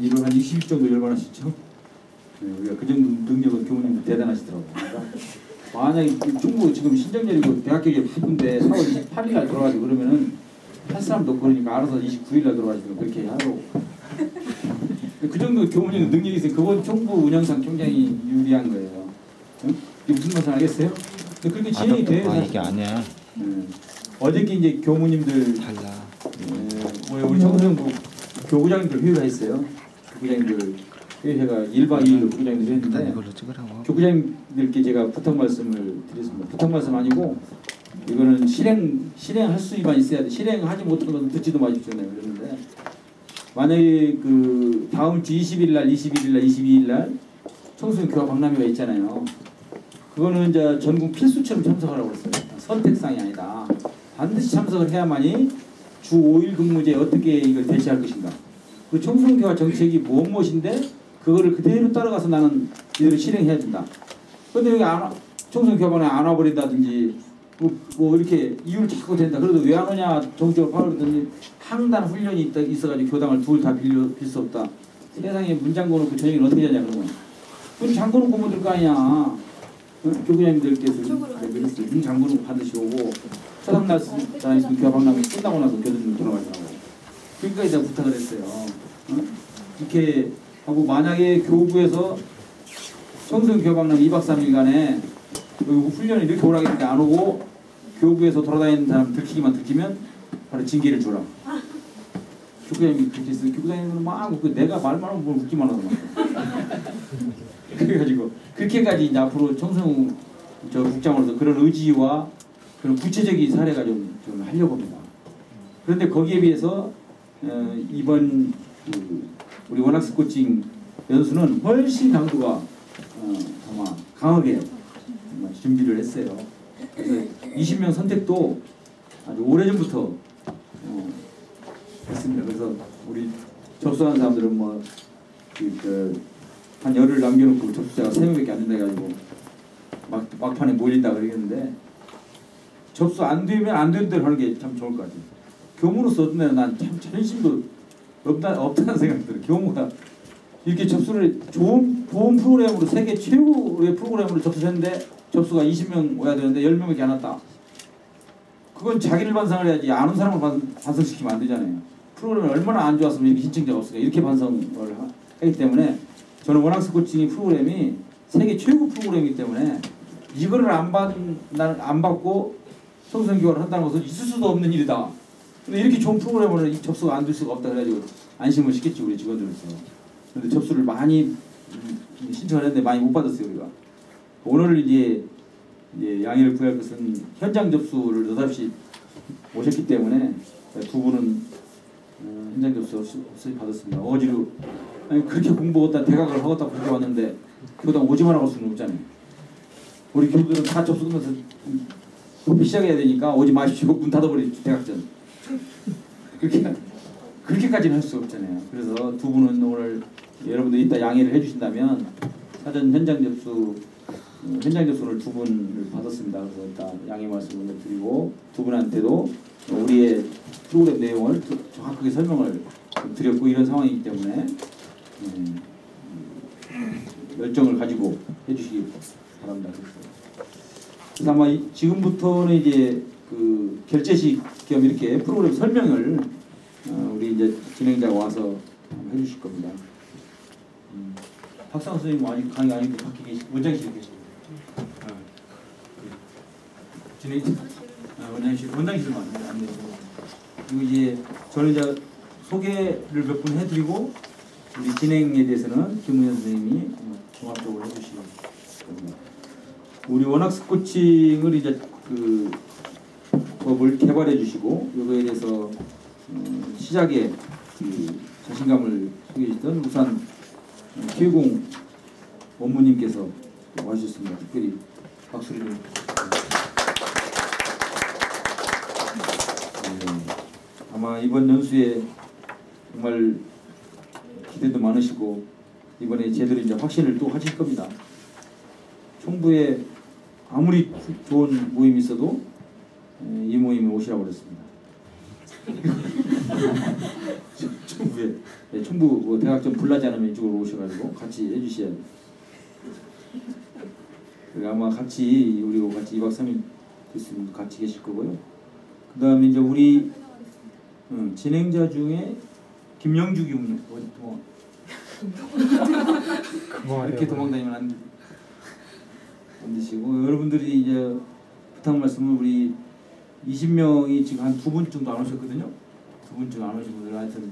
일을 한 20일 정도 열반하셨죠? 네, 우리가 그 정도 능력은 교무님도 대단하시더라고요. 그러니까 만약에 중국 지금 신정열이고 대학교에 바쁜데 4월 28일 날 들어가지고 그러면은 할 사람도 없고 그러니까 알아서 29일 날 들어가지고 그렇게 하고 그 정도 교무님 능력이 있으니 그건 총부 운영상 굉장히 유리한 거예요. 응? 이게 무슨 말씀 알겠어요? 그렇게 진행이 돼요. 이게 아니야. 어저께 이제 교무님들 달라. 우리 청소년부 교구장님들 회의가 있어요. 교구장님들 회의가 1박 2일로 교구장님들 했는데 이걸로 찍으라고. 교구장님들께 제가 부탁 말씀을 드렸습니다. 부탁 말씀 아니고 이거는 실행할 수만 있어야 돼. 실행하지 못한 것은 듣지도 마십시오. 그랬는데 만약에 그 다음 주 20일 날, 21일 날, 22일 날 청소년 교화 박람회가 있잖아요. 그거는 이제 전국 필수처럼 참석하라고 했어요. 선택상이 아니다. 반드시 참석을 해야만이 주 5일 근무제 어떻게 이걸 대체할 것인가. 그 청소년 교화 정책이 무엇인데 그거를 그대로 따라가서 나는 이대로 실행해야 된다. 그런데 여기 청소년 교화반에 안 와버린다든지 뭐 이렇게 이유를 자꾸 된다. 그래도 왜 안 오냐 정책을 파악했더니 항단 훈련이 있어가지고 교당을 둘 다 빌 수 없다. 세상에 문 잠궈놓고 저녁에는 어떻게 하냐 그러면. 문 잠궈놓고 못 들 거 아니야. 교구장님들께서 문 잠궈놓고 반드시 오고 초상날 있으면 교화 박람회 끝나고 나서 교도님 돌아가시라고. 그러니까 내가 부탁을 했어요. 이렇게 하고 만약에 교부에서 청소년 교화 박람회 2박 3일간에 훈련을 이렇게 오라고 했는데 안 오고 교부에서 돌아다니는 사람 들키면 바로 징계를 줘라. 교구장님이 그렇게 했어요. 교구장님은 막 웃고 내가 말만 하면 뭘 웃기만 하더만. 그래가지고 그렇게까지 이제 앞으로 청소년 국장으로서 그런 의지와 그런 구체적인 사례가 좀 하려고 합니다. 그런데 거기에 비해서 이번 우리 원학스 코칭 연수는 훨씬 강도가 정말 강하게 준비를 했어요. 그래서 20명 선택도 아주 오래전부터 했습니다. 그래서 우리 접수한 사람들은 한 열흘 남겨놓고 접수자가 3명밖에 안 된다 해가지고 막판에 몰린다 그러겠는데 접수 안 되면 안 되는 대로 하는 게 참 좋을 것 같아요. 교무로서 어떤 데는 난 참 자존심도 없다는 생각이 들어요. 교무가 이렇게 접수를 좋은 프로그램으로 세계 최고의 프로그램으로 접수했는데 접수가 20명 오야 되는데 10명밖에 안 왔다. 그건 자기를 반성을 해야지 안 온 사람을 반성시키면 안 되잖아요. 프로그램이 얼마나 안 좋았으면 이렇게 신청자가 없을까. 이렇게 반성을 하기 때문에 저는 원학스 코칭 프로그램이 세계 최고 프로그램이기 때문에 이거를 안 받고 청소년 교환을 한다는 것은 있을 수도 없는 일이다. 근데 이렇게 좋은 프로그램을 접수가 안 될 수가 없다 그래가지고 안심을 시켰지 우리 직원들로서. 근데 접수를 많이 신청을 했는데 많이 못 받았어요 우리가. 오늘 이제 양해를 구할 것은 현장 접수를 느닷없이 오셨기 때문에 두 분은 현장 접수 없이 받았습니다. 어지로 아니 그렇게 공부하겠다 대각을 하겠다 그렇게 왔는데 교당 오지만 하고 수는 없잖아요. 우리 교부들은 다 접수 끝나서 급히 시작해야 되니까 오지 마십시오. 문 닫아버리죠 대각전. 그렇게까지는 할 수 없잖아요. 그래서 두 분은 오늘 여러분들 이따 양해를 해주신다면 사전 현장 접수를 두 분을 받았습니다. 그래서 일단 양해 말씀을 드리고 두 분한테도 우리의 프로그램 내용을 정확하게 설명을 드렸고 이런 상황이기 때문에 열정을 가지고 해주시기 바랍니다. 그래서 아마 지금부터는 이제 그 결제식 겸 이렇게 프로그램 설명을 우리 이제 진행자가 와서 해주실 겁니다. 박상수 선생님 아직 강의 아니고 밖에 원장실 계십니다. 원장실만 안내해 그리고 이제 저는 이제 소개를 몇 분 해드리고 우리 진행에 대해서는 김우현 선생님이 종합적으로 해주실 겁니다. 우리 원학스 코칭을 이제 그 법을 개발해 주시고 이거에 대해서 시작에 그 자신감을 소개해 주셨던 우산 기회공 원무님께서 와주셨습니다. 특별히 박수를 좀. 아마 이번 연수에 정말 기대도 많으시고 이번에 제대로 이제 확신을 또 하실 겁니다. 총부에 아무리 좋은 모임이 있어도 이 모임에 오시라고 그랬습니다. 충북에. 네, 충북 뭐 대학 좀 불나지 않으면 이쪽으로 오셔가지고 같이 해주셔야 돼요. 아마 같이 우리가 같이 2박 3일 됐으면 같이 계실 거고요. 그 다음에 이제 우리 진행자 중에 김영주 교수님 어디 도망 이렇게 도망다니면 안 되시고, 여러분들이 이제 부탁 말씀은 우리 20명이 지금 한 2분 정도 안 오셨거든요. 2분 정도 안 오신 분들 하여튼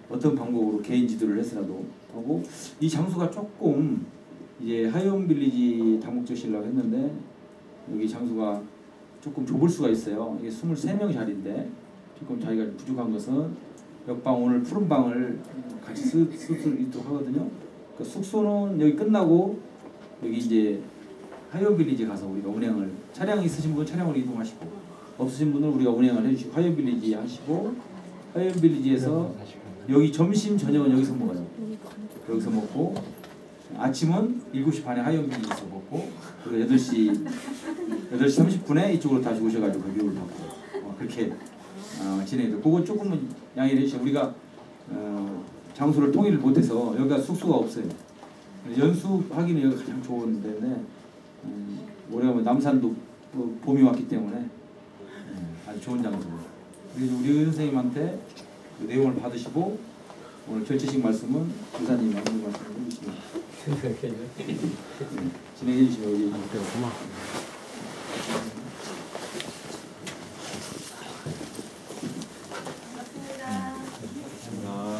어떤 방법으로 개인 지도를 해서라도 하고, 이 장소가 조금 이제 하이홈빌리지 다목적실라고 했는데 여기 장소가 조금 좁을 수가 있어요. 이게 23명 자리인데 조금 자기가 부족한 것은 옆방 오늘 푸른 방을 같이 쓸 수 있도록 하거든요. 그러니까 숙소는 여기 끝나고 여기 이제 하이홈빌리지 가서 우리가 운행을, 차량 있으신 분은 차량으로 이동하시고 없으신 분은 우리가 운행을 해주시고 하이홈빌리지 하시고, 하이홈빌리지에서 여기 점심 저녁은 여기서 먹어요. 여기서 먹고 아침은 7시 반에 하이홈빌리지에서 먹고, 그리고 8시 30분에 이쪽으로 다시 오셔가지고 뷰를 받고 그렇게 진행해요. 그거 조금은 양해를 해주시죠. 우리가 장소를 통일을 못해서 여기가 숙소가 없어요. 연수하기는 여기가 가장 좋은 데인데 올해 남산도 봄이 왔기 때문에 아주 좋은 장소예요. 그래서 우리 선생님한테 그 내용을 받으시고 오늘 결제식 말씀은 교사님 말씀을 해주시면 진행해 주시면 여기 고마워.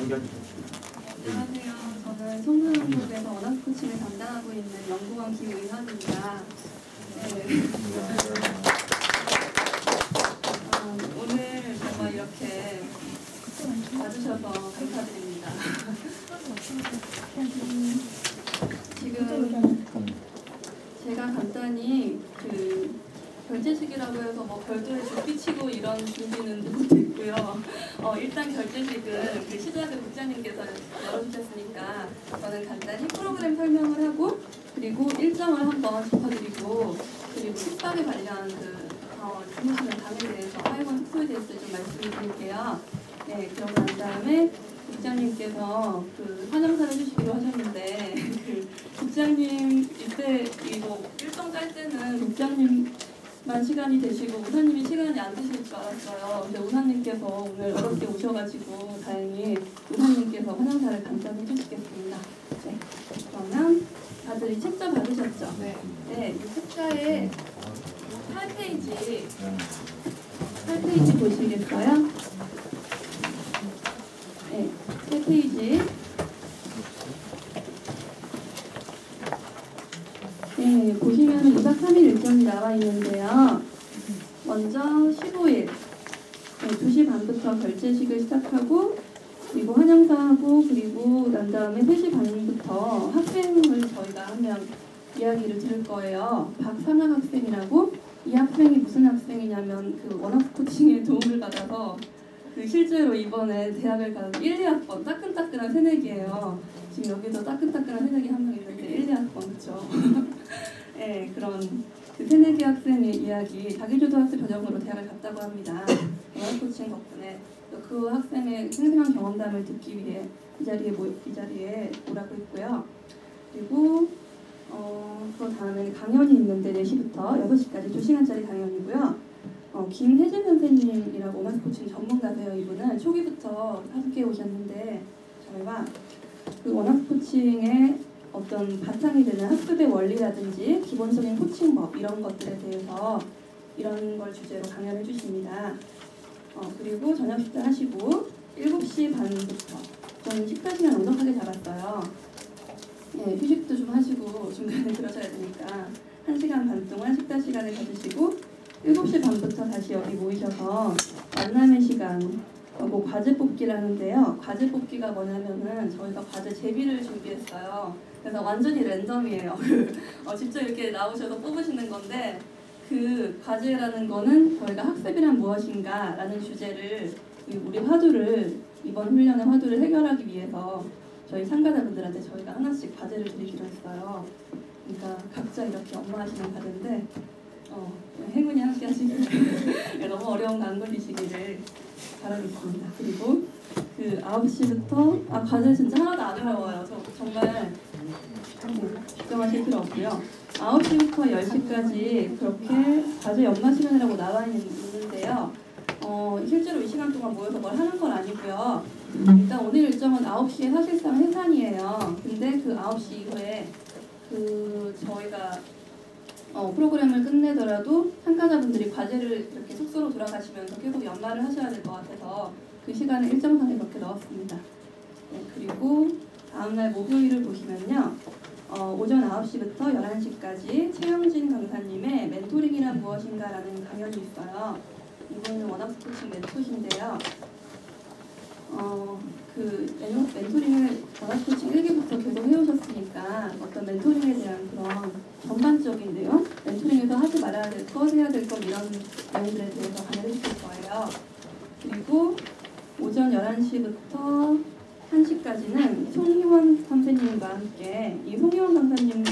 안녕하세요. 저는 송도연구소에서 원어스 코칭을 담당하고 있는 연구원 김의현입니다. 네. 오늘 정말 이렇게 와주셔서 감사드립니다. 지금 제가 간단히 결제식이라고 해서 뭐 별도의 조끼 치고 이런 준비는 못했고요. 일단 결제식은 그 시작을 국장님께서 열어주셨으니까 저는 간단히 프로그램 설명을 하고 그리고 일정을 한번 짚어드리고 그리고 숙박에 관련 주무시는 방에 대해서 하이원 숙소에 대해서 좀 말씀을 드릴게요. 네, 그러고 난 다음에 국장님께서 환영사를 해주시기로 하셨는데 국장님 이때 이거 일정 짤 때는 국장님만 시간이 되시고 우사님이 시간이 안 되실 줄 알았어요. 근데 우사님께서 오늘 어렵게 오셔가지고 다행히 우사님께서 환영사를 간단히 해주시겠습니다. 네, 그러면 다들 이 책자 받으셨죠? 네, 이 책자에 8페이지 보시겠어요? 네, 8페이지. 네, 보시면 2박 3일 일정이 나와 있는데요. 먼저 15일 2시 반부터 결제식을 시작하고 그리고 환영사하고 그리고 난 다음에 3시 반부터 학생을 저희가 한 명 이야기를 들을 거예요. 박상학 학생이라고, 이 학생이 무슨 학생이냐면 원어스 코칭에 도움을 받아서 실제로 이번에 대학을 가는 1, 2학번 따끈따끈한 새내기예요. 지금 여기도 따끈따끈한 새내기 한 명 있는데 1, 2학번 그렇죠. 네, 그런 새내기 학생의 이야기, 자기주도학습 전형으로 대학을 갔다고 합니다. 원어스 코칭 덕분에 그 학생의 생생한 경험담을 듣기 위해 이 자리에 오라고 했고요. 그리고 그 다음에 강연이 있는데 4시부터 6시까지 2시간짜리 강연이고요. 김혜진 선생님이라고 원어스 코칭 전문가세요. 이분은 초기부터 함께 오셨는데 저희가 그 원어스 코칭의 어떤 바탕이 되는 학습의 원리라든지 기본적인 코칭법 이런 것들에 대해서 이런 걸 주제로 강연해 주십니다. 그리고 저녁 식사 하시고 7시 반부터 저는 식사 시간 넉넉하게 잡았어요. 네, 휴식도 좀 하시고 중간에 그러셔야 되니까 1시간 반 동안 식사 시간을 가지시고 7시 반부터 다시 여기 모이셔서 만남의 시간, 과제 뽑기를 하는데요. 과제 뽑기가 뭐냐면은 저희가 과제 제비를 준비했어요. 그래서 완전히 랜덤이에요. 직접 이렇게 나오셔서 뽑으시는 건데 그 과제라는 거는 저희가 학습이란 무엇인가 라는 주제를 우리 화두를 이번 훈련의 화두를 해결하기 위해서 저희 참가자분들한테 저희가 하나씩 과제를 드리기로 했어요. 그러니까 각자 이렇게 업무하시는 과제인데 행운이 함께 하시길 너무 어려운 거 안 걸리시기를 바라겠습니다. 그리고 그 9시부터 과제 진짜 하나도 안 어려워요. 저 정말 걱정하실 필요 없고요. 9시부터 10시까지 그렇게 과제 연마 시간이라고 나와 있는데요. 실제로 이 시간 동안 모여서 뭘 하는 건 아니고요. 일단 오늘 일정은 9시에 사실상 해산이에요. 근데 그 9시 이후에 저희가 프로그램을 끝내더라도 참가자분들이 과제를 이렇게 숙소로 돌아가시면서 계속 연말을 하셔야 될 것 같아서 그 시간을 일정상에 그렇게 넣었습니다. 네, 그리고 다음날 목요일을 보시면요. 오전 9시부터 11시까지 최영진 강사님의 멘토링이란 무엇인가라는 강연이 있어요. 이분은 워낙스코칭 멘토신데요. 그 멘토링을 워낙스코칭 1기부터 계속 해오셨으니까 어떤 멘토링에 대한 그런 전반적인 내용, 멘토링에서 하지 말아야 될 것, 해야 될 것 이런 내용들에 대해서 강연해 주실 거예요. 그리고 오전 11시부터 1시까지는 송희원 선생님과 함께 이 송희원 강사님도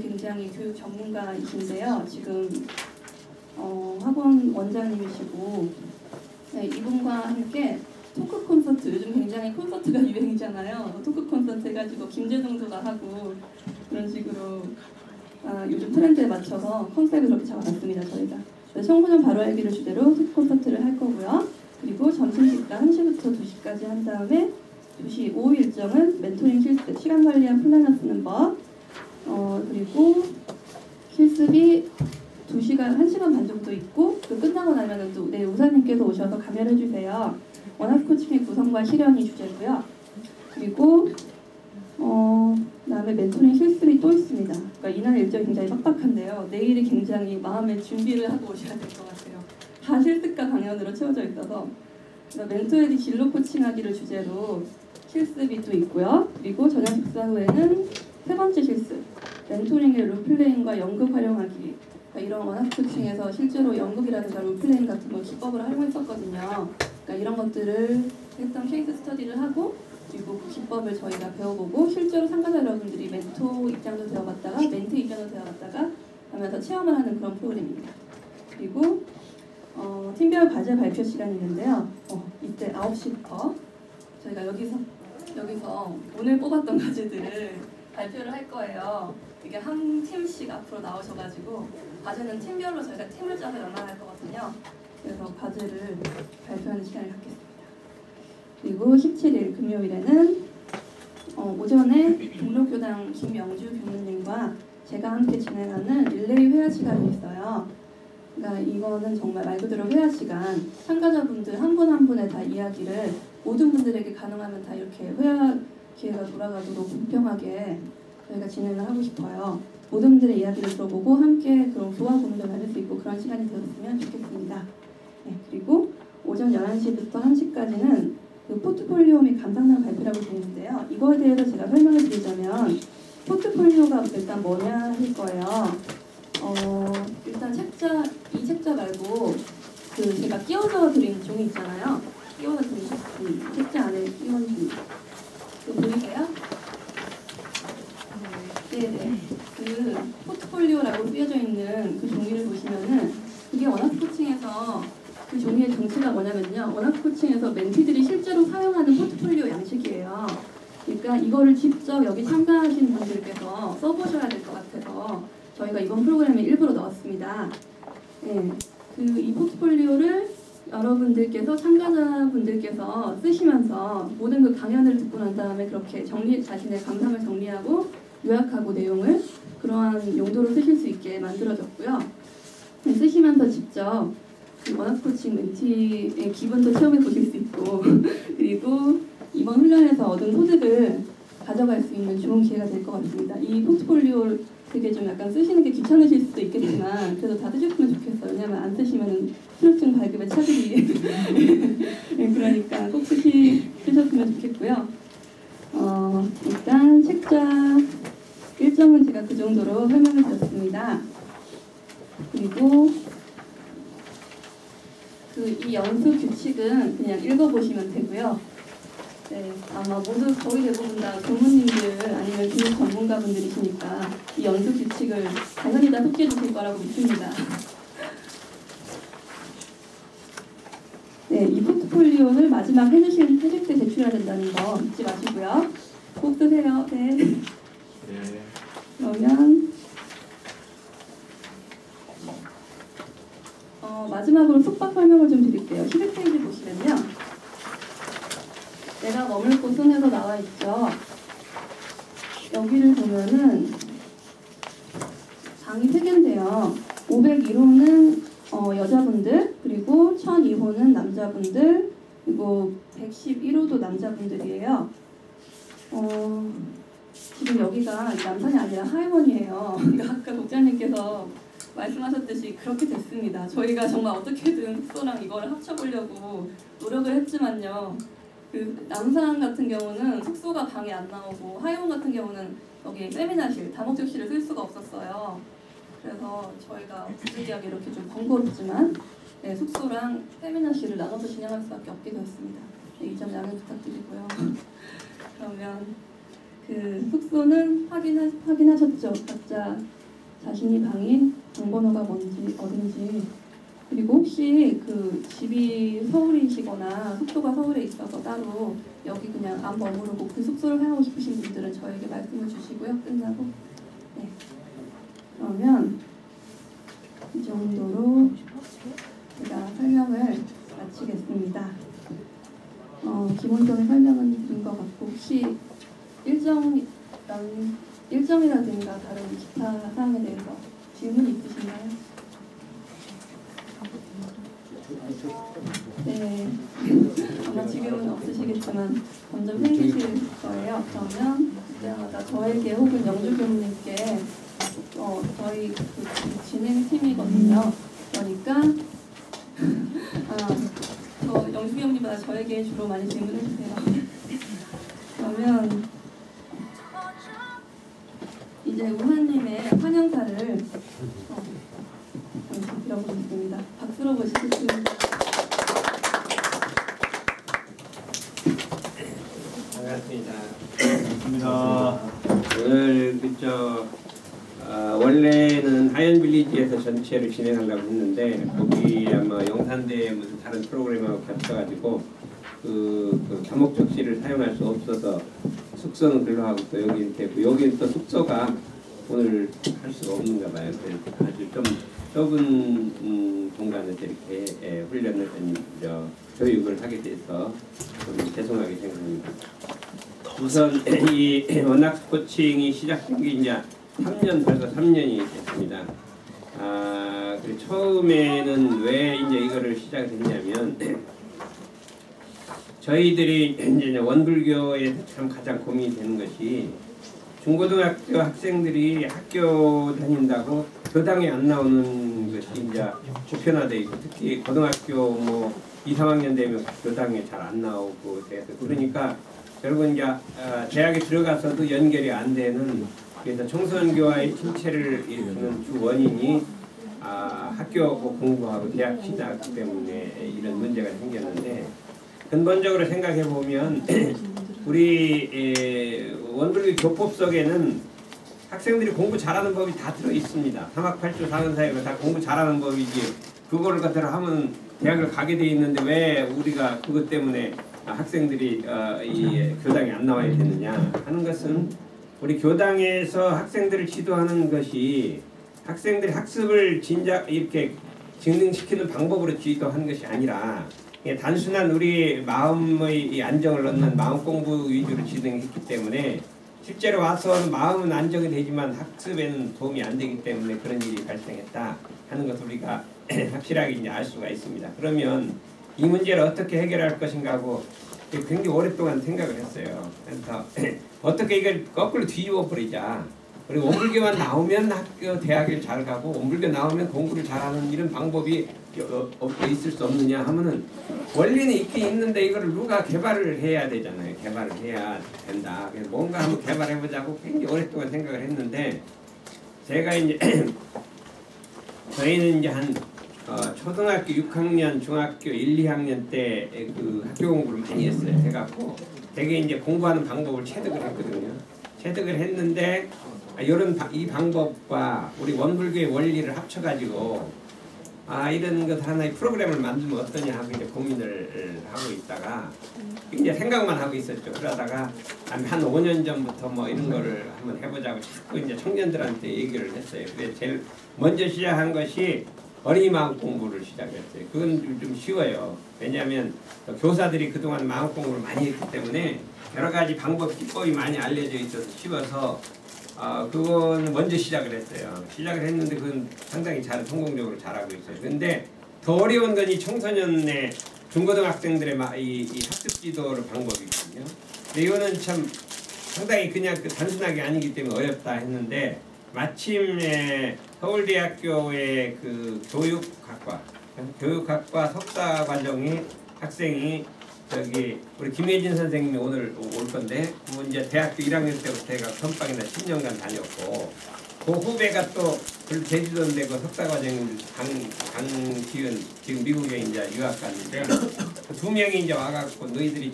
굉장히 교육 전문가이신데요. 지금 학원 원장님이시고 네, 이분과 함께 토크 콘서트, 요즘 굉장히 콘서트가 유행이잖아요. 토크 콘서트 해가지고 김재동도 나하고 그런 식으로 요즘 트렌드에 맞춰서 컨셉을 그렇게 잡아놨습니다. 저희가 청소년 바로 알기를 주제로 토크 콘서트를 할 거고요. 그리고 점심 식사 1시부터 2시까지 한 다음에 2시 오후 일정은 멘토링 실습, 시간 관리한 플래너 쓰는 법 그리고 실습이 2시간, 1시간 반 정도 있고 그 끝나고 나면은 또 우사님께서 오셔서 강연해 주세요. 원학코칭의 구성과 실현이 주제고요. 그리고 그다음에 멘토링 실습이 또 있습니다. 그러니까 이날 일정이 굉장히 빡빡한데요. 내일이 굉장히 마음의 준비를 하고 오셔야 될 것 같아요. 다 실습과 강연으로 채워져 있어서 멘토에디 진로 코칭하기를 주제로 실습이 또 있고요. 그리고 저녁 식사 후에는 세 번째 실습, 멘토링의 롤플레잉과 연극 활용하기. 그러니까 이런 원학코칭에서 실제로 연극이라든가 롤플레잉 같은 걸 기법을 활용했었거든요. 그러니까 이런 것들을 했던 케이스 스터디를 하고 그리고 그 기법을 저희가 배워보고 실제로 참가자 여러분들이 멘토 입장도 되어봤다가 멘트 입장도 되어봤다가 하면서 체험을 하는 그런 프로그램입니다. 그리고 팀별 과제 발표 시간이 있는데요. 이때 9시부터 저희가 여기서 오늘 뽑았던 과제들을 발표를 할 거예요. 이게 한 팀씩 앞으로 나오셔가지고 과제는 팀별로 저희가 팀을 짜서 연락할 거거든요. 그래서 과제를 발표하는 시간을 갖겠습니다. 그리고 17일 금요일에는 오전에 동록교당 김영주 교수님과 제가 함께 진행하는 릴레이 회화 시간이 있어요. 그러니까 이거는 정말 말 그대로 회화 시간, 참가자분들 한 분 한 분의 다 이야기를 모든 분들에게 가능하면 다 이렇게 회화 기회가 돌아가도록 공평하게 저희가 진행을 하고 싶어요. 모든 분들의 이야기를 들어보고 함께 그런 교화 공존을 할 수 있고 그런 시간이 되었으면 좋겠습니다. 네, 그리고 오전 11시부터 1시까지는 그 포트폴리오 및 감상단 발표라고 되어 있는데요. 이거에 대해서 제가 설명을 드리자면 포트폴리오가 일단 뭐냐 할 거예요. 일단 이 책자 말고 그 제가 끼워서 드린 종이 있잖아요. 끼워서 드린 책자 안에 끼워서 드린 그거 보이세요? 네네. 그 포트폴리오라고 쓰여져 있는 그 종이를 보시면은 그게 원학코칭에서 그 종이의 정체가 뭐냐면요. 원학코칭에서 멘티들이 실제로 사용하는 포트폴리오 양식이에요. 그러니까 이거를 직접 여기 참가하신 분들께서 써보셔야 될 것 같아서 저희가 이번 프로그램에 일부러 넣었습니다. 네. 이 포트폴리오를 여러분들께서 참가자분들께서 쓰시면서 모든 그 강연을 듣고 난 다음에 그렇게 자신의 감상을 정리하고 요약하고 내용을 그러한 용도로 쓰실 수 있게 만들어졌고요. 네, 쓰시면서 직접 원학코칭 멘티의 기분도 체험해 보실 수 있고 그리고 이번 훈련에서 얻은 소득을 가져갈 수 있는 좋은 기회가 될 것 같습니다. 이 포트폴리오 되게 좀 약간 쓰시는 게 귀찮으실 수도 있겠지만 그래도 다 쓰셨으면 좋겠어요. 왜냐면 안 쓰시면 수료증 발급에 차질이 네, 그러니까 꼭 쓰셨으면 좋겠고요. 일단 책자 일정은 제가 그 정도로 설명을 드렸습니다. 그리고 이 연수 규칙은 그냥 읽어보시면 되고요. 네, 아마 모두 거의 대부분 다 교무님들 아니면 교육 전문가분들이시니까 이 연수 규칙을 당연히 다 속해 주실 거라고 믿습니다. 네, 이 포트폴리오를 마지막 해주실 때 제출해야 된다는 거 잊지 마시고요. 꼭 쓰세요. 네. 그러면 마지막으로 숙박 설명을 좀 드릴게요. 11페이지 보시면요. 내가 머물 곳은에서 나와 있죠. 여기를 보면은 방이 3개인데요. 501호는 여자분들, 그리고 1002호는 남자분들, 그리고 111호도 남자분들이에요. 지금 여기가 남산이 아니라 하회원이에요. 아까 국장님께서 말씀하셨듯이 그렇게 됐습니다. 저희가 정말 어떻게든 숙소랑 이거를 합쳐보려고 노력을 했지만요. 그 남산 같은 경우는 숙소가 방에 안 나오고 하회원 같은 경우는 여기 세미나실, 다목적실을 쓸 수가 없었어요. 그래서 저희가 부득이하게 이렇게 좀 번거롭지만 네, 숙소랑 세미나실을 나눠서 진행할 수밖에 없게 되었습니다. 네, 이 점 양해 부탁드리고요. 그러면 그 숙소는 확인하셨죠? 각자 자신이 방인 방번호가 뭔지 어딘지, 그리고 혹시 그 집이 서울이시거나 숙소가 서울에 있어서 따로 여기 그냥 안 머무르고 그 숙소를 사용하고 싶으신 분들은 저에게 말씀을 주시고요. 끝나고 네. 그러면 이 정도로 제가 설명을 마치겠습니다. 기본적인 설명은 드린 것 같고 혹시 일정이라든가 다른 기타 사항에 대해서 질문 있으신가요? 네, 아마 지금은 없으시겠지만 점점 생기실 거예요. 그러면 그때마다 저에게 혹은 영주 교수님께 저희 그 진행팀이거든요. 그러니까 저 영주 교수님보다 저에게 주로 많이 질문해 주세요. 그러면 이제 우한님의 환영사를 잠시 들어보겠습니다. 박수로 모시겠습니다. 반갑습니다. 오늘 원래는 하이언빌리지에서 전체를 진행하려고 했는데 거기 아마 영산대 무슨 다른 프로그램하고 겹쳐가지고 그 다목적실을 사용할 수 없어서 숙소는 글로 하고 또 여기 이렇게 했고 여기는 또 숙소가 오늘 할 수가 없는가 봐요. 그래서 아주 좀 좁은 공간에서 이렇게 훈련을 교육을 하게 돼서 좀 죄송하게 생각합니다. 우선 이 원학 스포칭이 시작된 게 이제 3년 벌써 3년이 됐습니다. 그리고 처음에는 왜 이제 이거를 시작했냐면 저희들이 이제 원불교에서 참 가장 고민이 되는 것이 중고등학교 학생들이 학교 다닌다고 교당에 안 나오는 것이 이제 보편화되어 있고 특히 고등학교 뭐 2, 3학년 되면 교당에 잘 안 나오고 그러니까 결국 이제 대학에 들어가서도 연결이 안 되는, 그래서 청소년교와의 침체를 일으키는 주 원인이 학교 공부하고 대학 시작 때문에 이런 문제가 생겼는데, 근본적으로 생각해 보면 우리 원불교 교법 속에는 학생들이 공부 잘하는 법이 다 들어 있습니다. 3학 8주 4년 사이로 다 공부 잘하는 법이지 그거를 갖다가 하면 대학을 가게 돼 있는데 왜 우리가 그것 때문에 학생들이 이 교당에 안 나와야 되느냐 하는 것은, 우리 교당에서 학생들을 지도하는 것이 학생들이 학습을 진작 이렇게 증명시키는 방법으로 지도하는 것이 아니라 단순한 우리 마음의 이 안정을 얻는 마음 공부 위주로 진행했기 때문에 실제로 와서 마음은 안정이 되지만 학습에는 도움이 안 되기 때문에 그런 일이 발생했다 하는 것을 우리가 확실하게 이제 알 수가 있습니다. 그러면 이 문제를 어떻게 해결할 것인가 하고 굉장히 오랫동안 생각을 했어요. 그래서 어떻게 이걸 거꾸로 뒤집어 버리자. 그리고 원불교만 나오면 학교 대학을 잘 가고 원불교 나오면 공부를 잘하는 이런 방법이 있을 수 없느냐 하면은 원리는 있긴 있는데 이거를 누가 개발을 해야 되잖아요. 개발을 해야 된다. 그래서 뭔가 한번 개발해보자고 굉장히 오랫동안 생각을 했는데, 제가 이제 저희는 이제 한 초등학교 6학년, 중학교 1, 2학년 때 그 학교 공부를 많이 했어요. 해갖고 되게 이제 공부하는 방법을 체득을 했거든요. 체득을 했는데 이 방법과 우리 원불교의 원리를 합쳐가지고 이런 것 하나의 프로그램을 만들면 어떠냐 하고 이제 고민을 하고 있다가 이제 생각만 하고 있었죠. 그러다가 한 5년 전부터 뭐 이런 거를 한번 해보자고 자꾸 이제 청년들한테 얘기를 했어요. 그래서 제일 먼저 시작한 것이 어린이 마음 공부를 시작했어요. 그건 좀 쉬워요. 왜냐하면 교사들이 그동안 마음 공부를 많이 했기 때문에 여러 가지 방법, 기법이 많이 알려져 있어서 쉬워서 그건 먼저 시작을 했어요. 시작을 했는데 그건 상당히 잘 성공적으로 잘하고 있어요. 근데 더 어려운 건 이 청소년의 중고등학생들의 이 학습 지도를 방법이거든요. 근데 이거는 참 상당히 그냥 단순하게 아니기 때문에 어렵다 했는데 마침 서울대학교의 그 교육학과 석사 과정의 학생이 저기 우리 김혜진 선생님이 오늘 올 건데 이제 대학교 1학년 때부터 해가 선방에다 10년간 다녔고 그 후배가 또 제주도인데 그 석사 과정인 강지은 지금 미국에 이제 유학 갔는데 두 명이 이제 와갖고 너희들이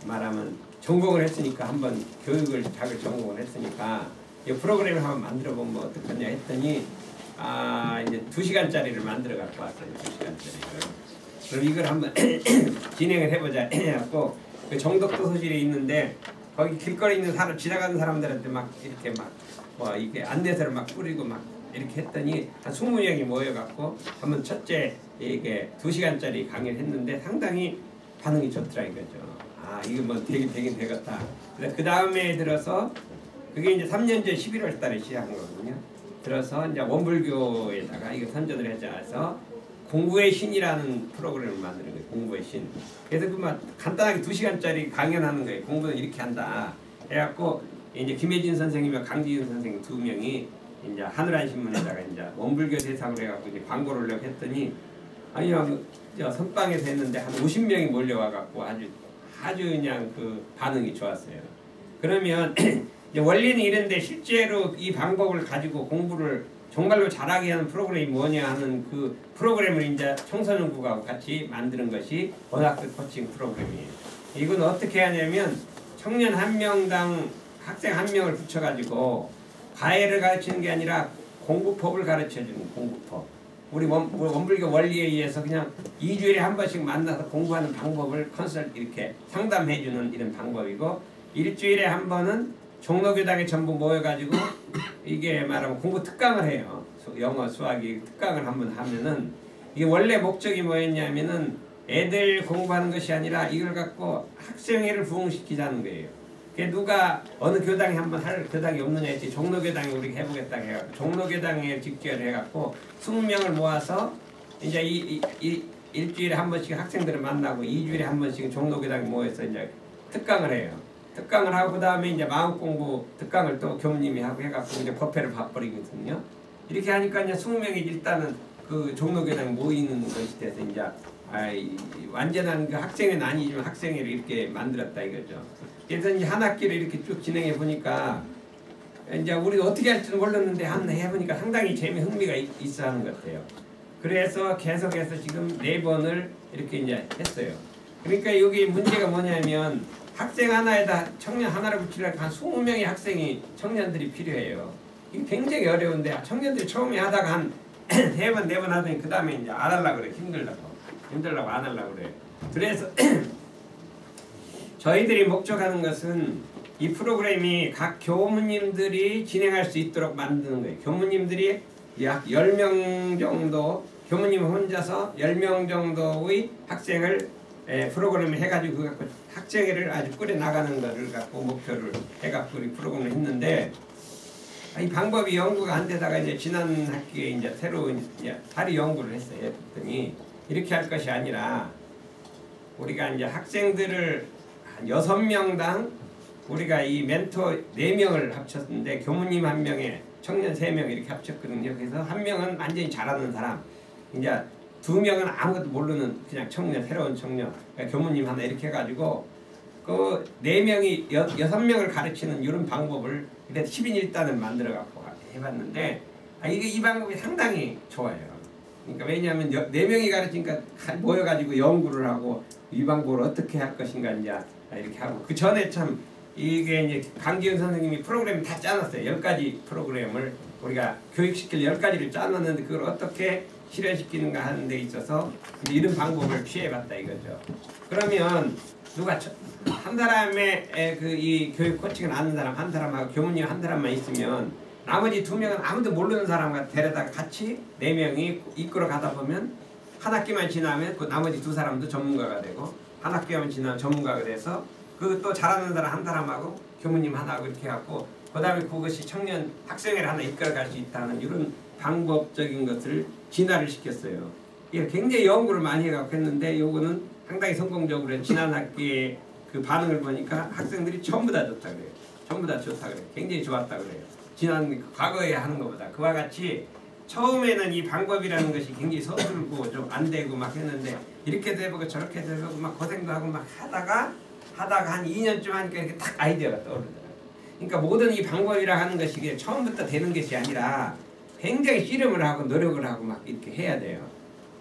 말하면 전공을 했으니까 한번 교육을 자기 전공을 했으니까 이 프로그램을 한번 만들어 보면 어떡하냐 했더니 이제 2시간짜리를 만들어 갖고 왔어요. 2시간짜리를. 그럼 이걸 한번 진행을 해보자 해갖고 그 정덕도서실에 있는데 거기 길거리 있는 사람 지나가는 사람들한테 막 이렇게 막 뭐 이게 안내서를 막 뿌리고 막 이렇게 했더니 한 20명이 모여갖고 한번 첫째 이게 2시간짜리 강의를 했는데 상당히 반응이 좋더라 이거죠. 이거 뭐 되긴 되겠다. 그 다음에 들어서 그게 이제 3년 전 11월 달에 시작한 거거든요. 들어서 이제 원불교에다가 이거 선전을 해서 공부의 신이라는 프로그램을 만드는 거예요. 공부의 신. 그래서 그만 간단하게 2시간짜리 강연하는 거예요. 공부는 이렇게 한다. 해갖고 이제 김혜진 선생님과 강지윤 선생님 두 명이 이제 하늘한 신문에다가 이제 원불교 대상으로 해갖고 이제 광고를 내고 했더니 선방에서 했는데 한 50명이 몰려와갖고 아주 그냥 그 반응이 좋았어요. 그러면 이제 원리는 이런데 실제로 이 방법을 가지고 공부를 정말로 잘하게 하는 프로그램이 뭐냐 하는 그 프로그램을 이제 청소년국하고 같이 만드는 것이 원학교 코칭 프로그램이에요. 이건 어떻게 하냐면 청년 한 명당 학생 한 명을 붙여가지고 과외를 가르치는 게 아니라 공부법을 가르쳐주는 공부법. 우리 원불교 원리에 의해서 그냥 2주일에 한 번씩 만나서 공부하는 방법을 이렇게 상담해주는 이런 방법이고 일주일에 한 번은 종로교당에 전부 모여가지고 이게 말하면 공부 특강을 해요. 영어, 수학이 특강을 한번 하면은 이게 원래 목적이 뭐였냐면은 애들 공부하는 것이 아니라 이걸 갖고 학생회를 부흥시키자는 거예요. 누가 어느 교당에 한번 할 교당이 없느냐 했지 종로교당에 우리가 해보겠다 해갖고 종로교당에 직결을 해갖고 20명을 모아서 이제 일주일에 한 번씩 학생들을 만나고 2주일에 한 번씩 종로교당에 모여서 이제 특강을 해요. 특강을 하고 그 다음에 이제 마음공부 특강을 또 교무님이 하고 해갖고 이제 법회를 봐버리거든요. 이렇게 하니까 이제 20명이 일단은 그 종로교당에 모이는 것이 돼서 이제 완전한 그 학생회는 아니지만 학생회를 이렇게 만들었다 이거죠. 그래서 이제 한 학기를 이렇게 쭉 진행해 보니까 이제 우리도 어떻게 할지는 몰랐는데 한 해보니까 상당히 흥미가 있어 하는 것 같아요. 그래서 계속해서 지금 4번을 이렇게 이제 했어요. 그러니까 여기 문제가 뭐냐면 학생 하나에다 청년 하나를 붙이려고 한 20명의 청년들이 필요해요. 이게 굉장히 어려운데 청년들이 처음에 하다가 한 3번, 4번 하더니 그 다음에 이제 안 하려고 그래. 힘들라고 안 하려고 그래. 그래서 저희들이 목적하는 것은 이 프로그램이 각 교무님들이 진행할 수 있도록 만드는 거예요. 교무님들이 약 10명 정도, 교무님 혼자서 10명 정도의 학생을 프로그램을 해가지고 그 갖고 학생회를 아주 꾸려 나가는 것을 갖고 목표를 해갖고 우리 프로그램을 했는데 이 방법이 연구가 안 되다가 이제 지난 학기에 이제 새로 이제 다리 연구를 했어요. 그랬더니 이렇게 할 것이 아니라 우리가 이제 학생들을 한 6명당 우리가 이 멘토 4명을 합쳤는데 교무님 1명에 청년 3명 이렇게 합쳤거든요. 그래서 1명은 완전히 잘하는 사람, 이제 2명은 아무것도 모르는 그냥 청년, 새로운 청년, 그러니까 교무님 하나 이렇게 해가지고 그 4명이 6명을 가르치는 이런 방법을 일단 10인 1단을 만들어갖고 해봤는데 이 방법이 상당히 좋아요. 그러니까 왜냐하면 4명이 가르치니까 모여가지고 연구를 하고 이 방법을 어떻게 할 것인가 이제 이렇게 하고 그 전에 참 이게 이제 강지은 선생님이 프로그램을 다 짜놨어요. 10가지 프로그램을 우리가 교육시킬 10가지를 짜놨는데 그걸 어떻게 실현시키는가 하는 데 있어서 이제 이런 방법을 취해봤다 이거죠. 그러면 누가 한 사람의 그 이 교육 코칭을 아는 사람 한 사람하고 교무님 한 사람만 있으면 나머지 2명은 아무도 모르는 사람과 데려다가 같이 4명이 이끌어 가다 보면 한 학기만 지나면 그 나머지 2사람도 전문가가 되고 한 학기만 지나면 전문가가 돼서 그 또 잘하는 사람 한 사람하고 교무님 하나하고 이렇게 해갖고 그 다음에 그것이 청년 학생회를 하나 이끌어갈 수 있다는 이런 방법적인 것을 진화를 시켰어요. 이게 굉장히 연구를 많이 해갖고 했는데 요거는 상당히 성공적으로 지난 학기에 그 반응을 보니까 학생들이 전부 다 좋다 그래요. 전부 다 좋다 그래요. 굉장히 좋았다 그래요. 지난 과거에 하는 것보다. 그와 같이 처음에는 이 방법이라는 것이 굉장히 서툴고 좀 안 되고 막 했는데 이렇게도 해보고 저렇게도 해보고 막 고생도 하고 막 하다가 한 2년쯤 하니까 이렇게 딱 아이디어가 떠오르더라고요. 그러니까 모든 이 방법이라 하는 것이 처음부터 되는 것이 아니라 굉장히 씨름을 하고 노력을 하고 막 이렇게 해야 돼요.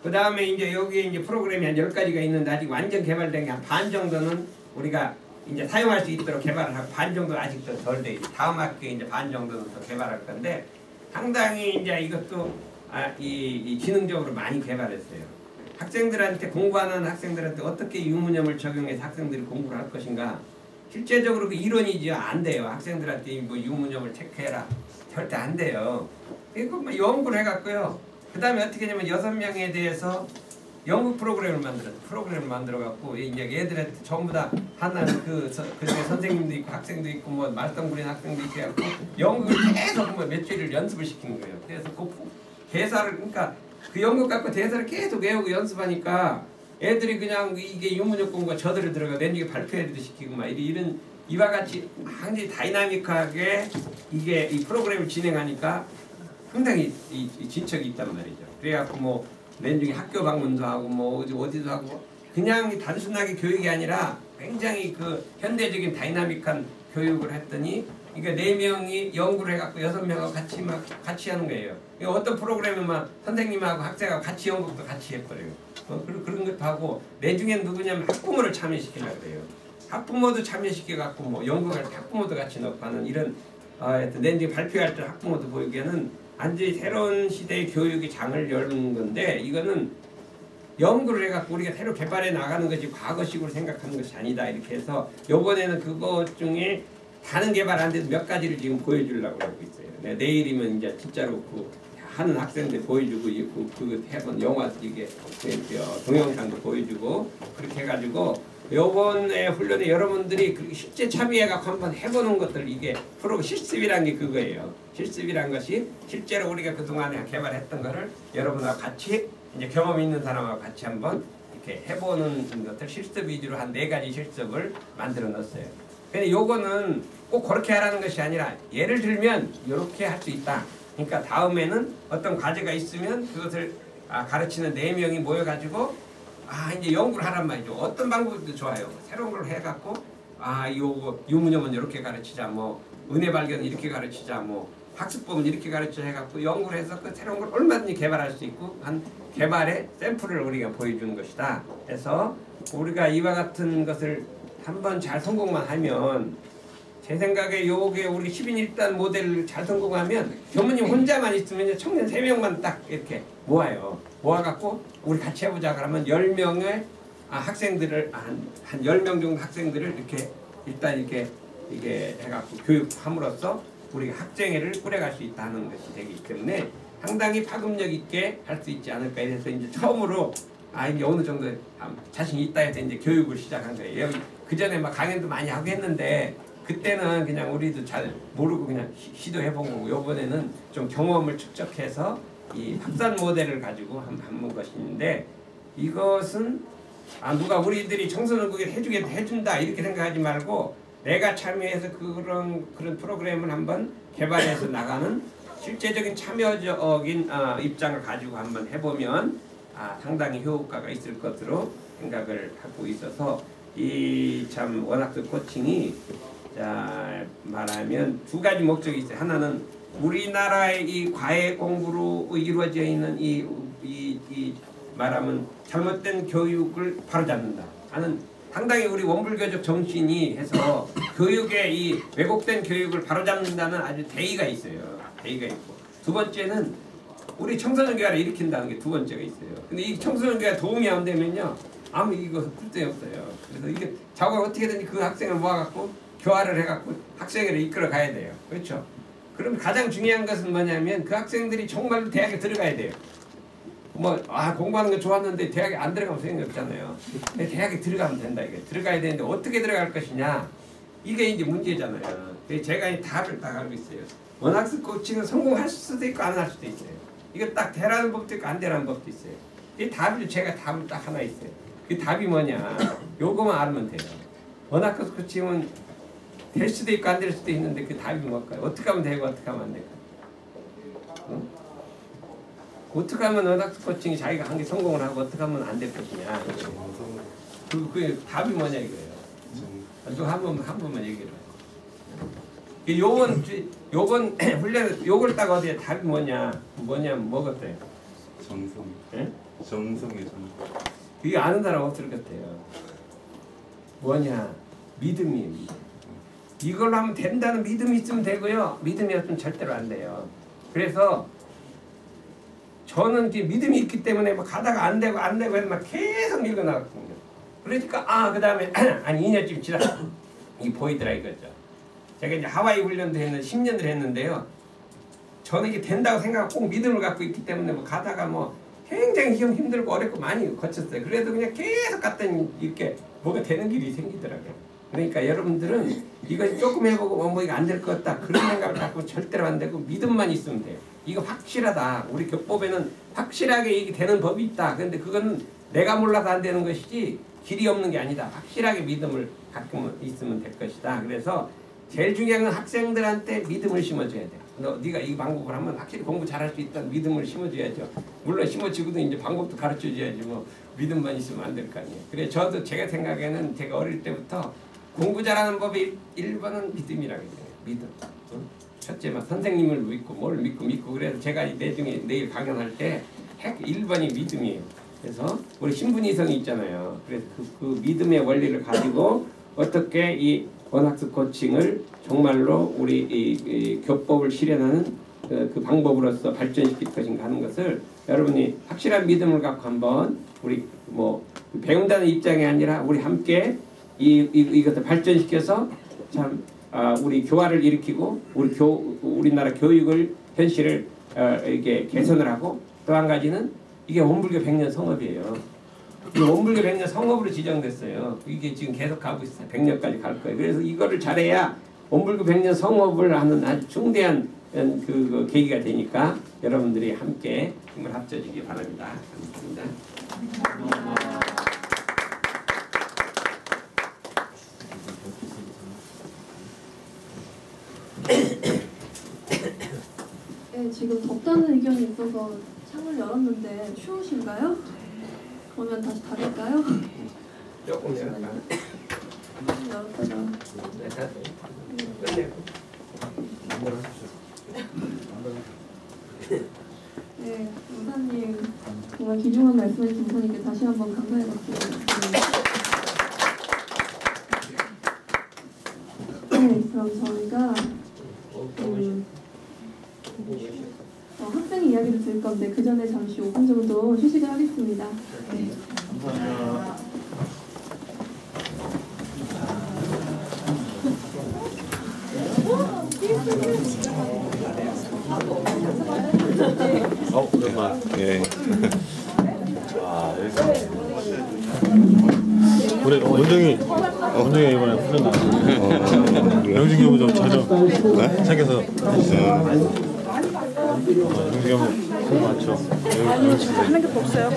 그 다음에 이제 여기에 이제 프로그램이 한 10가지가 있는데 아직 완전 개발된 게 한 반 정도는 우리가 이제 사용할 수 있도록 개발을 하고 반 정도는 아직 더 덜 돼 있어요. 다음 학기에 이제 반 정도는 더 개발할 건데 상당히 이제 이것도 이 지능적으로 많이 개발했어요. 학생들한테 공부하는 학생들한테 어떻게 유무념을 적용해서 학생들이 공부를 할 것인가 실제적으로 그 이론이지 안 돼요. 학생들한테 뭐 유무념을 체크해라 절대 안 돼요. 이거 뭐 연구를 해갖고요. 그 다음에 어떻게 하냐면 6명에 대해서 연구 프로그램을 만들어갖고 이제 애들한테 전부 다 하나는 그 선생님도 있고 학생도 있고 뭐 말썽 부리는 학생도 있고 해갖고 연구를 계속 뭐 며칠을 연습을 시키는 거예요. 그래서 그 대사를 그러니까 그 연구 갖고 대사를 계속 외우고 연습하니까 애들이 그냥 이게 유문역 공부가 저들을 들어가 내년에 발표해도 시키고 막 이런 이와 같이 굉장히 다이나믹하게 이게 이 프로그램을 진행하니까 상당히 이 진척이 있단 말이죠. 그래갖고 뭐 내년에 학교 방문도 하고 뭐 어디도 하고 그냥 단순하게 교육이 아니라 굉장히 그 현대적인 다이나믹한 교육을 했더니 그러니까 4명이 연구를 해갖고 6명하고 같이 하는 거예요. 어떤 프로그램에만 선생님하고 학생하고 같이 연구도 같이 해버려요. 그런 것도 하고 내중엔 누구냐면 학부모를 참여시키려고 그래요. 학부모도 참여시켜갖고 뭐 연구할 때 학부모도 같이 넣고 하는 이런 내년에 발표할 때 학부모도 보이기에는 완전히 새로운 시대의 교육의 장을 여는 건데 이거는 연구를 해갖고 우리가 새로 개발해 나가는 것이 과거식으로 생각하는 것이 아니다 이렇게 해서 요번에는 그것 중에 다른 개발 안 돼도 몇 가지를 지금 보여주려고 하고 있어요. 내일이면 이제 진짜로 그 하는 학생들 보여주고 그 해본 영화 이게 동영상도 보여주고 그렇게 해가지고 요번에 훈련에 여러분들이 실제 참여해갖고 한번 해보는 것들 이게 프로 실습이란 게 그거예요. 실습이란 것이 실제로 우리가 그동안에 개발했던 거를 여러분하고 같이 이제 경험 있는 사람하고 같이 한번 이렇게 해보는 것들 실습 위주로 한 4가지 실습을 만들어 놨어요. 근데 요거는 꼭 그렇게 하라는 것이 아니라 예를 들면 이렇게 할 수 있다. 그러니까 다음에는 어떤 과제가 있으면 그것을 가르치는 4명이 모여가지고 이제 연구를 하란 말이죠. 어떤 방법도 좋아요. 새로운 걸 해갖고 요거 유무념은 이렇게 가르치자 뭐 은혜 발견은 이렇게 가르치자 뭐 학습법은 이렇게 가르치자 해갖고 연구를 해서 그 새로운 걸 얼마든지 개발할 수 있고 한 개발의 샘플을 우리가 보여주는 것이다. 그래서 우리가 이와 같은 것을 한번 잘 성공만 하면 제 생각에 요게 우리 10인 1단 모델을 잘 성공하면 교무님 혼자만 있으면 청년 3명만 딱 이렇게 모아요. 모아갖고 우리 같이 해보자 그러면 10명의 학생들을 한 10명 정도 학생들을 이렇게 일단 이게 해갖고 교육함으로써 우리가 학생회를 꾸려갈 수 있다는 것이 되기 때문에 상당히 파급력 있게 할 수 있지 않을까 해서 이제 처음으로 이제 어느 정도 자신 있다 해서 이제 교육을 시작한 거예요. 그 전에 막 강연도 많이 하고 했는데 그때는 그냥 우리도 잘 모르고 그냥 시도해본 거고 요번에는 좀 경험을 축적해서 이 확산 모델을 가지고 한번 것인데 이것은 누가 우리들이 청소년국에 해준다 이렇게 생각하지 말고 내가 참여해서 그런 프로그램을 한번 개발해서 나가는 실제적인 참여적인 입장을 가지고 한번 해보면 상당히 효과가 있을 것으로 생각을 하고 있어서 이 참 원학습 코칭이 말하면 2가지 목적이 있어요. 하나는 우리나라의 이 과외 공부로 이루어져 있는 이 말하면 잘못된 교육을 바로잡는다 하는 상당히 우리 원불교적 정신이 해서 교육의 이 왜곡된 교육을 바로잡는다는 아주 대의가 있어요. 대의가 있고 두 번째는 우리 청소년 교회를 일으킨다는 게 두 번째가 있어요. 근데 이 청소년 교회가 도움이 안 되면요 아무 이거 쓸데 없어요. 그래서 이게 자기가 어떻게든지 그 학생을 모아갖고 교화를 해갖고 학생회를 이끌어 가야 돼요. 그렇죠? 그럼 가장 중요한 것은 뭐냐면 그 학생들이 정말로 대학에 들어가야 돼요. 공부하는 거 좋았는데 대학에 안 들어가면 소용이 없잖아요. 대학에 들어가면 된다 이게. 들어가야 되는데 어떻게 들어갈 것이냐 이게 이제 문제잖아요. 그래서 제가 이 답을 딱 알고 있어요. 원학습 코칭은 성공할 수도 있고 안 할 수도 있어요. 이거 딱 되라는 법도 있고 안 되라는 법도 있어요. 이 답을 제가 답을 딱 하나 있어요. 그 답이 뭐냐? 요거만 알면 돼요. 원학습 코칭은 될 수도 있고 안 될 수도 있는데 그 답이 뭘까요? 어떻게 하면 되고 어떻게 하면 안 될까요? 응? 어떻게 하면 원학습 코칭이 자기가 한 게 성공을 하고 어떻게 하면 안 될 것이냐? 그 답이 뭐냐 이거예요. 누가 한 번만 얘기해 봐요. 요번 훈련 요걸 딱 어디에 답이 뭐겠대요? 정성. 예? 정성의 정성. 이게 아는 사람 없을 것 같아요. 뭐냐? 믿음이에요. 믿음. 이걸로 하면 된다는 믿음이 있으면 되고요. 믿음이 없으면 절대로 안 돼요. 그래서 저는 이제 믿음이 있기 때문에 막 가다가 안 되고 해서 막 계속 밀고 나갔거든요. 그러니까 그 다음에 한 2년쯤 지나서 이 보이더라 이거죠. 제가 이제 하와이 훈련도 했는데 10년을 했는데요. 저는 이게 된다고 생각하고 꼭 믿음을 갖고 있기 때문에 가다가 굉장히 힘들고 어렵고 많이 거쳤어요. 그래도 그냥 계속 갔더니 이렇게 뭐가 되는 길이 생기더라고요. 그러니까 여러분들은 이거 조금 해보고 이거 안 될 것 같다 그런 생각을 갖고 절대로 안 되고 믿음만 있으면 돼요. 이거 확실하다. 우리 교법에는 확실하게 이게 되는 법이 있다. 근데 그거는 내가 몰라서 안 되는 것이지 길이 없는 게 아니다. 확실하게 믿음을 갖고 있으면 될 것이다. 그래서 제일 중요한 건 학생들한테 믿음을 심어줘야 돼. 네가 이 방법을 하면 확실히 공부 잘할 수 있다는 믿음을 심어줘야죠. 물론 심어주고도 이제 방법도 가르쳐줘야지 믿음만 있으면 안 될 거 아니에요. 그래 저도 제가 생각에는 제가 어릴 때부터 공부 잘하는 법이 1번은 믿음이라고 해요. 믿음. 첫째 선생님을 믿고 뭘 믿고 그래서 제가 내중에 내일 강연할 때 1번이 믿음이에요. 그래서 우리 신분이성이 있잖아요. 그래서 그 믿음의 원리를 가지고 어떻게 이 원학습 코칭을 정말로 우리 이 교법을 실현하는 그 방법으로서 발전시킬 것인가 하는 것을 여러분이 확실한 믿음을 갖고 한번 우리 배운다는 입장이 아니라 우리 함께 이것을 발전시켜서 참 우리 교화를 일으키고 우리나라 교육을 현실을 이게 개선을 하고 또 한 가지는 이게 원불교 100년 성업이에요. 이 원불교 100년 성업으로 지정됐어요. 이게 지금 계속 가고 있어요. 100년까지 갈 거예요. 그래서 이거를 잘해야 원불교 100년 성업을 하는 아주 중대한 그 계기가 되니까 여러분들이 함께 힘을 합쳐주기 바랍니다. 감사합니다. 네, 지금 덥다는 의견이 있어서 창을 열었는데 추우신가요? 그러면 다시 닫을까요? 조금 열었다. 열었다가 네, 목사님 정말 귀중한 말씀을 김선님께 다시 한번 감사해봤습니다. 네, 그럼 저희가 학생 이야기를 들을 건데 그 전에 잠시 5분 정도 휴식을 하겠습니다. 네. 감사합니다. 오랜만. 예. 우리 원정이 이번에 훈련 나왔어. 명중이 형도 좀 자주 챙겨서 명중이 형 공 많죠. 하는 게 없어요.